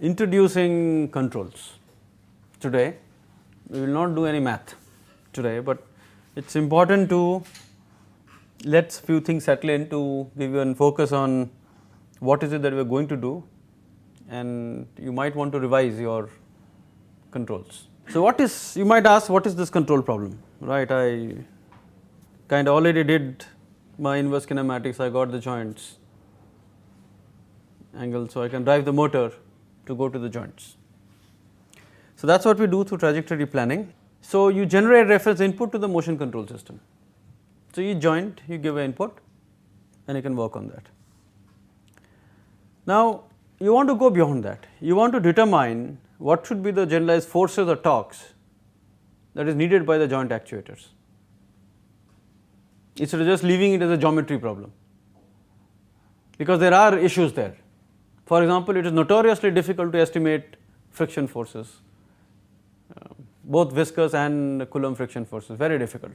introducing controls today. We will not do any math today, but it is important to let few things settle in to give you a focus on what is it that we are going to do, and you might want to revise your controls. So, what is, you might ask, what is this control problem, right? I kind of already did my inverse kinematics, I got the joints angle, so I can drive the motor to go to the joints. So, that is what we do through trajectory planning. So, you generate reference input to the motion control system. So, each joint you give an input and you can work on that. Now, you want to go beyond that, you want to determine what should be the generalized forces or torques that is needed by the joint actuators, instead of just leaving it as a geometry problem, because there are issues there. For example, it is notoriously difficult to estimate friction forces, both viscous and Coulomb friction forces, very difficult.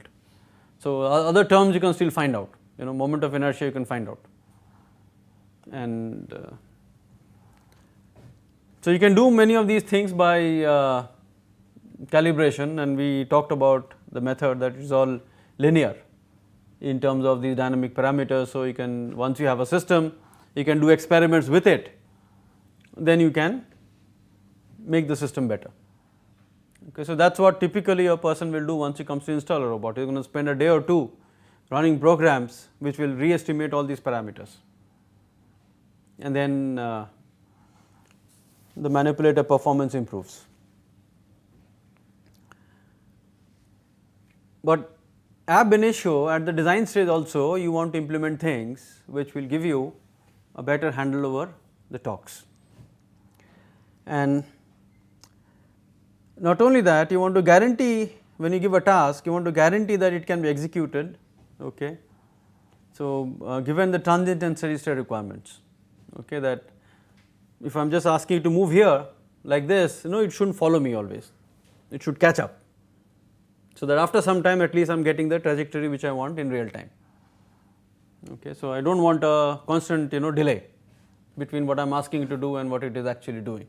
So, other terms you can still find out, moment of inertia you can find out, and so you can do many of these things by calibration, and we talked about the method that is all linear in terms of these dynamic parameters. So, you can, once you have a system, you can do experiments with it, then you can make the system better. Okay, so, that is what typically a person will do once he comes to install a robot. He is going to spend a day or two running programs which will re-estimate all these parameters, and then the manipulator performance improves. But ab initio, at the design stage also, you want to implement things which will give you a better handle over the torques. And not only that, you want to guarantee, when you give a task, you want to guarantee that it can be executed. Okay. So, given the transient and steady state requirements, okay, that if I am just asking you to move here like this, it should not follow me always, it should catch up. So, that after some time at least I am getting the trajectory which I want in real time. Okay. So, I do not want a constant delay between what I am asking it to do and what it is actually doing.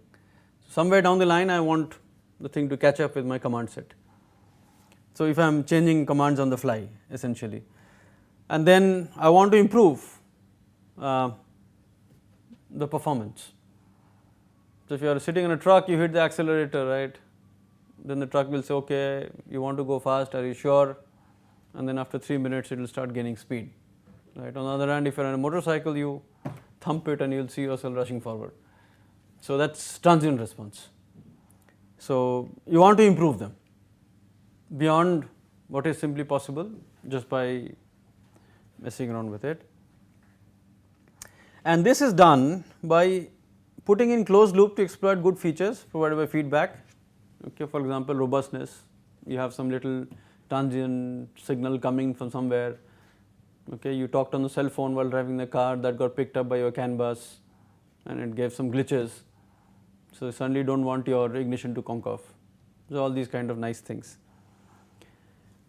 So, somewhere down the line I want the thing to catch up with my command set. So, if I am changing commands on the fly essentially, and then I want to improve the performance. So, if you are sitting in a truck, you hit the accelerator, right, then the truck will say, okay, you want to go fast, are you sure, and then after 3 minutes it will start gaining speed, right. On the other hand, if you are on a motorcycle, you thump it and you will see yourself rushing forward. So, that is transient response. So, you want to improve them beyond what is simply possible just by messing around with it, and this is done by putting in closed loop to exploit good features provided by feedback. Okay, for example, robustness, you have some little transient signal coming from somewhere. Okay, you talked on the cell phone while driving the car, that got picked up by your CAN bus and it gave some glitches. So, you suddenly do not want your ignition to conk off. So, all these kind of nice things.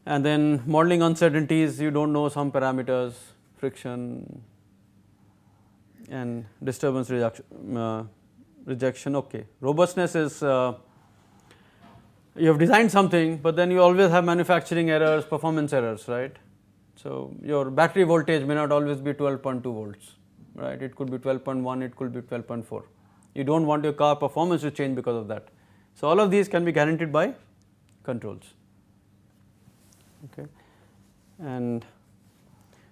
And then modeling uncertainties, you do not know some parameters, friction and disturbance rejection. Okay. Robustness is you have designed something, but then you always have manufacturing errors, performance errors, right. So, your battery voltage may not always be 12.2 volts, right, it could be 12.1, it could be 12.4. You do not want your car performance to change because of that. So, all of these can be guaranteed by controls. Okay. And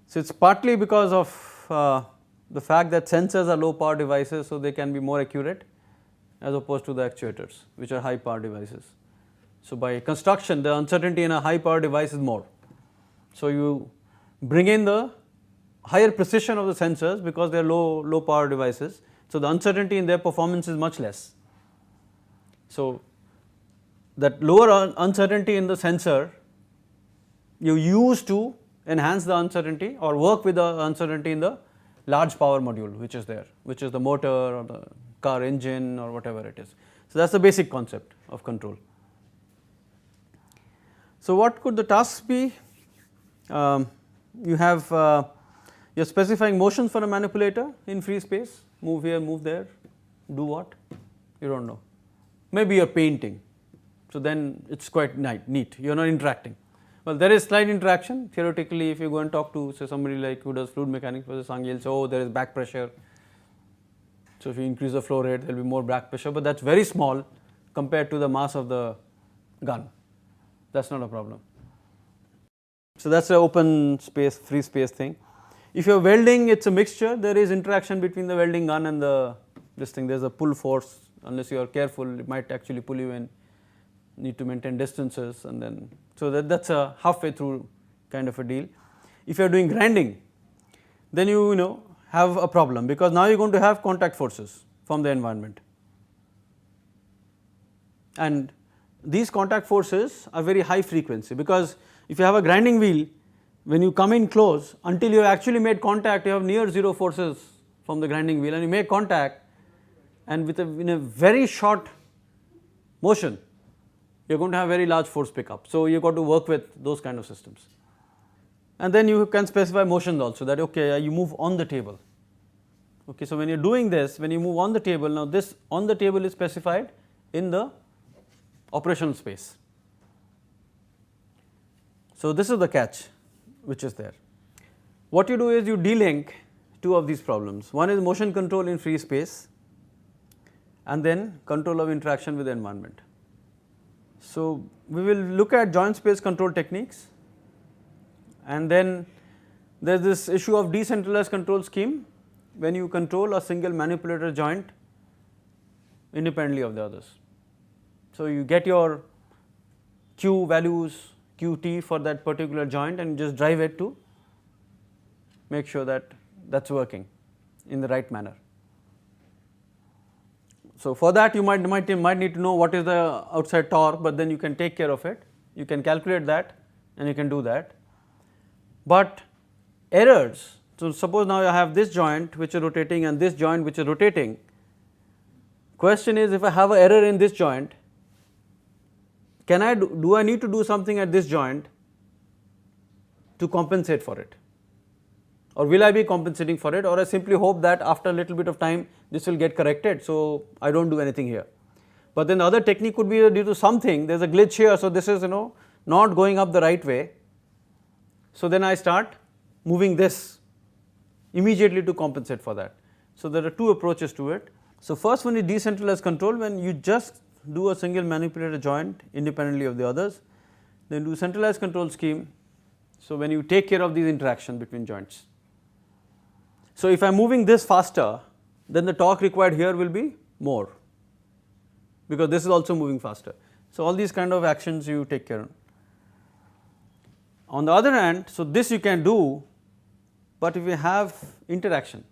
so, it is partly because of the fact that sensors are low power devices, so they can be more accurate as opposed to the actuators which are high power devices. So, by construction the uncertainty in a high power device is more. So, you bring in the higher precision of the sensors because they are low power devices. So, the uncertainty in their performance is much less. So, that lower uncertainty in the sensor you use to enhance the uncertainty or work with the uncertainty in the large power module which is there, which is the motor or the car engine or whatever it is. So, that is the basic concept of control. So, what could the tasks be? You have you are specifying motions for a manipulator in free space, move here, move there, do what, You don't know. Maybe you're painting, so then it's quite neat. You're not interacting. Well, there is slight interaction. Theoretically, if you go and talk to, say, somebody like who does fluid mechanics, Professor Sanghi, he'll say, oh, there is back pressure. So if you increase the flow rate, there will be more back pressure, but that's very small compared to the mass of the gun. That's not a problem. So that's an open space, free space thing. If you're welding, it's a mixture. There is interaction between the welding gun and this thing. There's a pull force. Unless you are careful, it might actually pull you in. Need to maintain distances, and then so that's a halfway through kind of a deal. If you are doing grinding, then you have a problem, because now you're going to have contact forces from the environment, and these contact forces are very high frequency, because if you have a grinding wheel, when you come in close, until you have actually made contact, you have near zero forces from the grinding wheel, and you make contact, and in a very short motion, you're going to have very large force pickup. So you've got to work with those kind of systems. And then you can specify motions also, that okay, you move on the table. Okay, so when you're doing this, when you move on the table, now this on the table is specified in the operational space. So this is the catch which is there. What you do is you delink two of these problems. One is motion control in free space, and then control of interaction with the environment. So we will look at joint space control techniques, and then there is this issue of decentralized control scheme, when you control a single manipulator joint independently of the others. So you get your Q values, Qt for that particular joint, and just drive it to make sure that that's working in the right manner. So for that you might need to know what is the outside torque, but then you can take care of it. You can calculate that and you can do that. But errors, so suppose now I have this joint which is rotating and this joint which is rotating. Question is, if I have an error in this joint, do I need to do something at this joint to compensate for it? Or will I be compensating for it, or I simply hope that after a little bit of time this will get corrected, so I don't do anything here. But then the other technique could be due to something, there is a glitch here, so this is not going up the right way. So then I start moving this immediately to compensate for that. So there are two approaches to it. So first one is decentralized control, when you just do a single manipulator joint independently of the others. Then do centralized control scheme, so when you take care of these interactions between joints. So if I am moving this faster, then the torque required here will be more, because this is also moving faster. So all these kind of actions you take care of. On the other hand, so this you can do, but if you have interaction,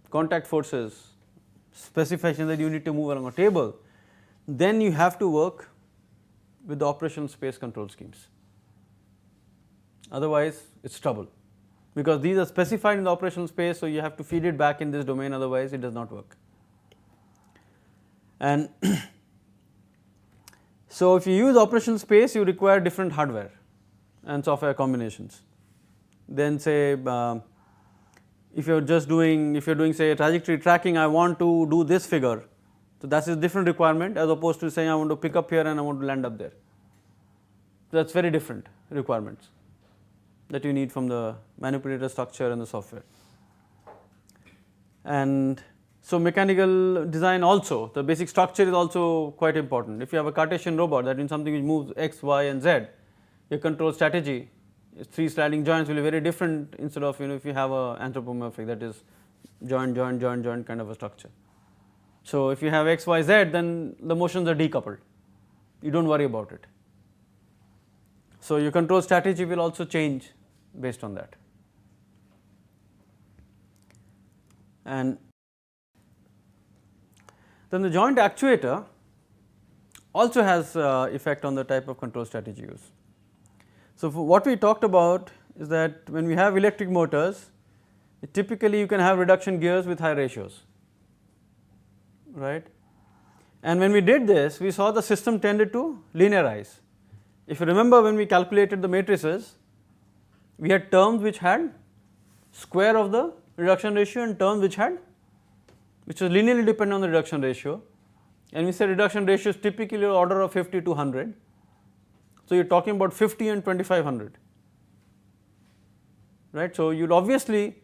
contact forces, specification that you need to move along a table, then you have to work with the operational space control schemes. Otherwise it's trouble, because these are specified in the operational space, so you have to feed it back in this domain, otherwise it does not work. And so if you use operational space, you require different hardware and software combinations. Then say if you're doing say trajectory tracking, I want to do this figure, so that is different requirement as opposed to saying I want to pick up here and I want to land up there. So that's very different requirements that you need from the manipulator structure and the software. And so mechanical design also, the basic structure is also quite important. If you have a Cartesian robot, that means something which moves x, y and z, your control strategy, three sliding joints will be very different instead of if you have a anthropomorphic, that is joint, joint, joint, joint kind of a structure. So if you have x, y, z, then the motions are decoupled, you don't worry about it. So your control strategy will also change based on that. And then the joint actuator also has effect on the type of control strategy used. So for what we talked about is that when we have electric motors, typically you can have reduction gears with high ratios, right? And when we did this, we saw the system tended to linearize. If you remember, when we calculated the matrices, we had terms which had square of the reduction ratio and terms which had which is linearly dependent on the reduction ratio, and we say reduction ratio is typically order of 50 to 100. So, you are talking about 50 and 2500, right. So, you will obviously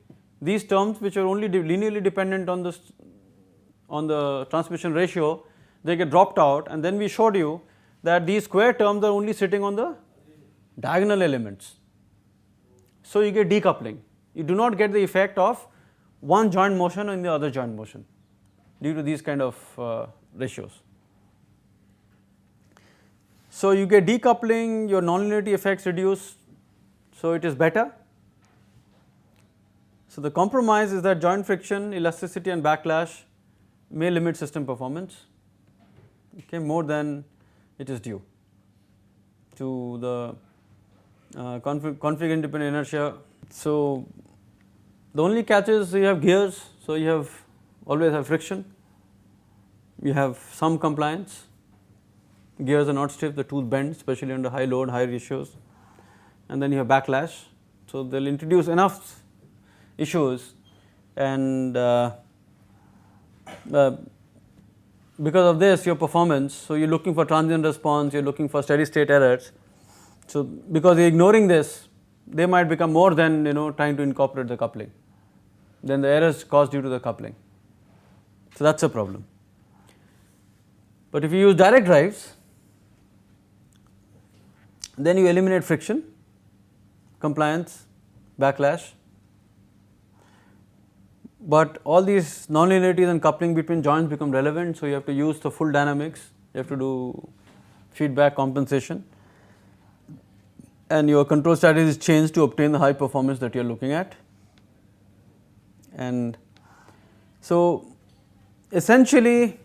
these terms which are only linearly dependent on the transmission ratio, they get dropped out, and then we showed you that these square terms are only sitting on the diagonal elements. So, you get decoupling, you do not get the effect of one joint motion in the other joint motion due to these kind of ratios. So, you get decoupling, your nonlinearity effects reduce, so it is better. So, the compromise is that joint friction, elasticity and backlash may limit system performance, okay, more than it is due to the config independent inertia. So, the only catch is you have gears, so you always have friction, you have some compliance, gears are not stiff, the tooth bends especially under high load, high ratios, and then you have backlash. So, they will introduce enough issues, and because of this your performance, so you are looking for transient response, you are looking for steady state errors. So, because you are ignoring this, they might become more than trying to incorporate the coupling, then the errors caused due to the coupling. So, that is a problem. But if you use direct drives, then you eliminate friction, compliance, backlash, but all these nonlinearities and coupling between joints become relevant. So, you have to use the full dynamics, you have to do feedback compensation, and your control strategies change to obtain the high performance that you are looking at. And so, essentially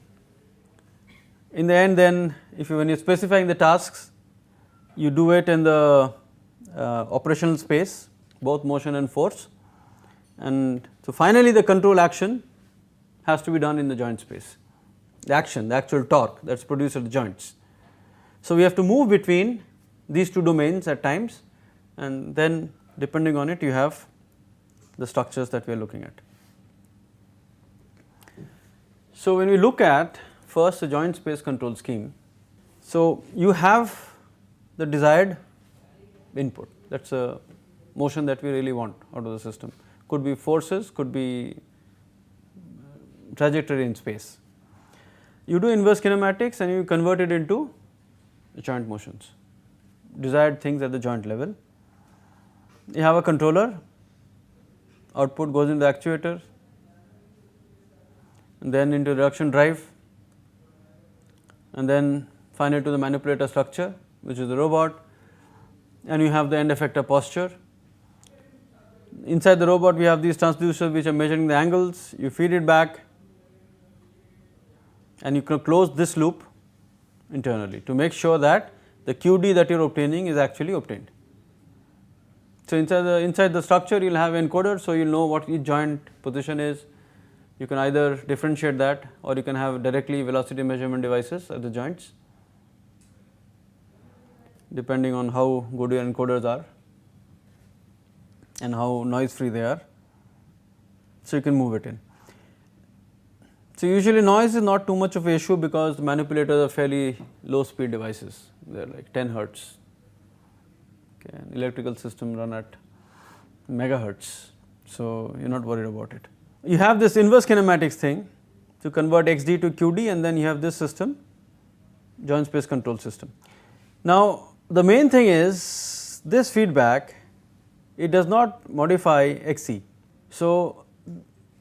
in the end, then when you are specifying the tasks, you do it in the operational space, both motion and force, and so finally the control action has to be done in the joint space, the action, the actual torque that is produced at the joints. So, we have to move between these two domains at times, and then depending on it you have the structures that we are looking at. So, when we look at first the joint space control scheme, so you have the desired input, that is a motion that we really want out of the system, could be forces, could be trajectory in space. You do inverse kinematics and you convert it into joint motions, desired things at the joint level. You have a controller, output goes into the actuator, and then into reduction drive, and then finally to the manipulator structure, which is the robot, and you have the end effector posture. Inside the robot we have these transducers which are measuring the angles, you feed it back and you can close this loop internally to make sure that the QD that you are obtaining is actually obtained. So, inside the structure you will have encoder, so you will know what each joint position is. You can either differentiate that or you can have directly velocity measurement devices at the joints, depending on how good your encoders are and how noise free they are. So, you can move it in. So, usually noise is not too much of an issue because the manipulators are fairly low speed devices, they are like 10 hertz, okay, and electrical system run at megahertz. So, you are not worried about it. You have this inverse kinematics thing to convert XD to QD, and then you have this system, joint space control system. Now, the main thing is this feedback, it does not modify XC. So,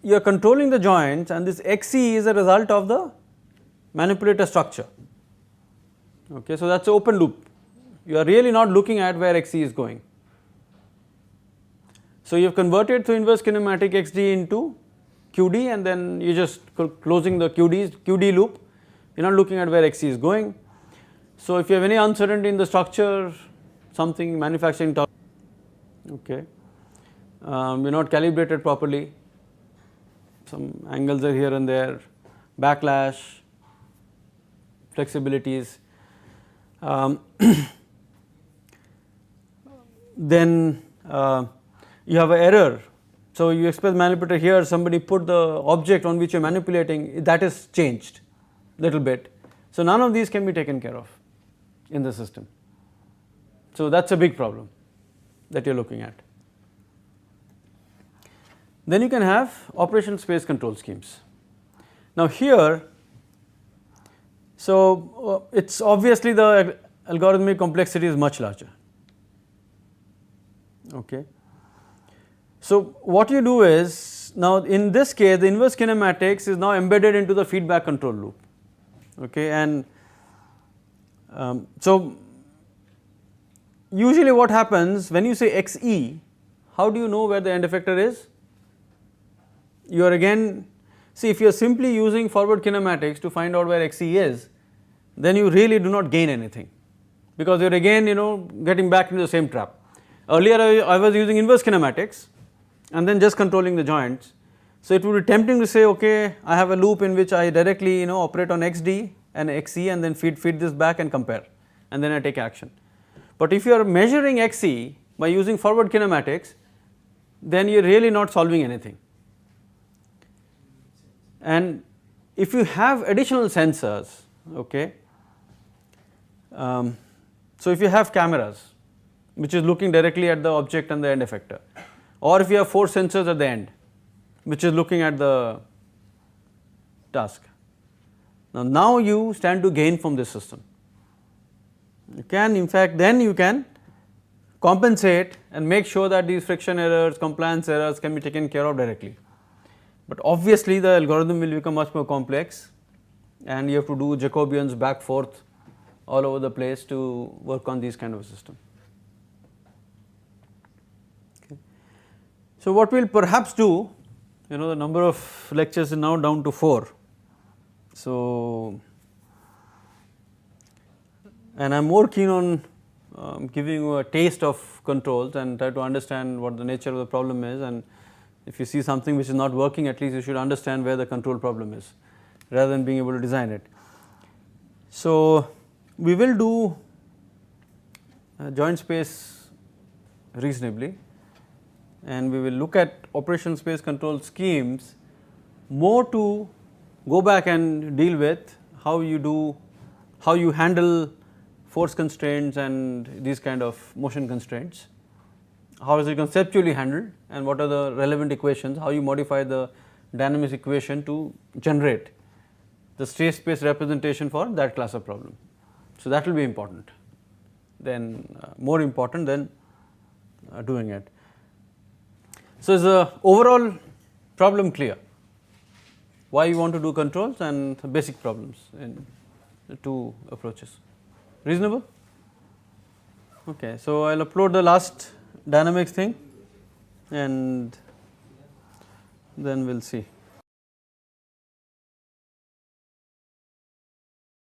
you are controlling the joints and this XC is a result of the manipulator structure. Okay, so, that is an open loop, you are really not looking at where XC is going. So, you have converted through inverse kinematic XD into QD, and then you are just closing the QD loop, you are not looking at where XC is going. So, if you have any uncertainty in the structure, something manufacturing, okay, you are not calibrated properly, some angles are here and there, backlash, flexibilities, then you have an error So, you express manipulator here, somebody put the object on which you are manipulating, that is changed little bit. So, none of these can be taken care of in the system. So, that is a big problem that you are looking at. Then you can have operation space control schemes. Now, here, so it is obviously the algorithmic complexity is much larger. Okay. So, what you do is, now in this case the inverse kinematics is now embedded into the feedback control loop, okay. And so usually what happens when you say XE, how do you know where the end effector is? You are again, see, if you are simply using forward kinematics to find out where XE is, then you really do not gain anything, because you are again getting back into the same trap. Earlier I was using inverse kinematics and then just controlling the joints. So, it would be tempting to say, okay, I have a loop in which I directly operate on XD and XE and then feed this back and compare, and then I take action. But if you are measuring XE by using forward kinematics, then you are really not solving anything. And if you have additional sensors, okay, so if you have cameras which is looking directly at the object and the end effector, or if you have 4 sensors at the end which is looking at the task. Now you stand to gain from this system. You can, in fact, then you can compensate and make sure that these friction errors, compliance errors can be taken care of directly. But obviously the algorithm will become much more complex and you have to do Jacobians back forth all over the place to work on these kind of a system. Okay. So, what we will perhaps do, the number of lectures is now down to 4. So, and I am more keen on giving you a taste of controls and try to understand what the nature of the problem is, and if you see something which is not working, at least you should understand where the control problem is rather than being able to design it. So, we will do joint space reasonably, and we will look at operation space control schemes more to go back and deal with how you handle force constraints and these kind of motion constraints. How is it conceptually handled and what are the relevant equations, how you modify the dynamics equation to generate the state space representation for that class of problem. So, that will be important, then more important than doing it. So, is the overall problem clear? Why you want to do controls and basic problems in the 2 approaches? Reasonable? Okay. So, I will upload the last dynamics thing and then we will see.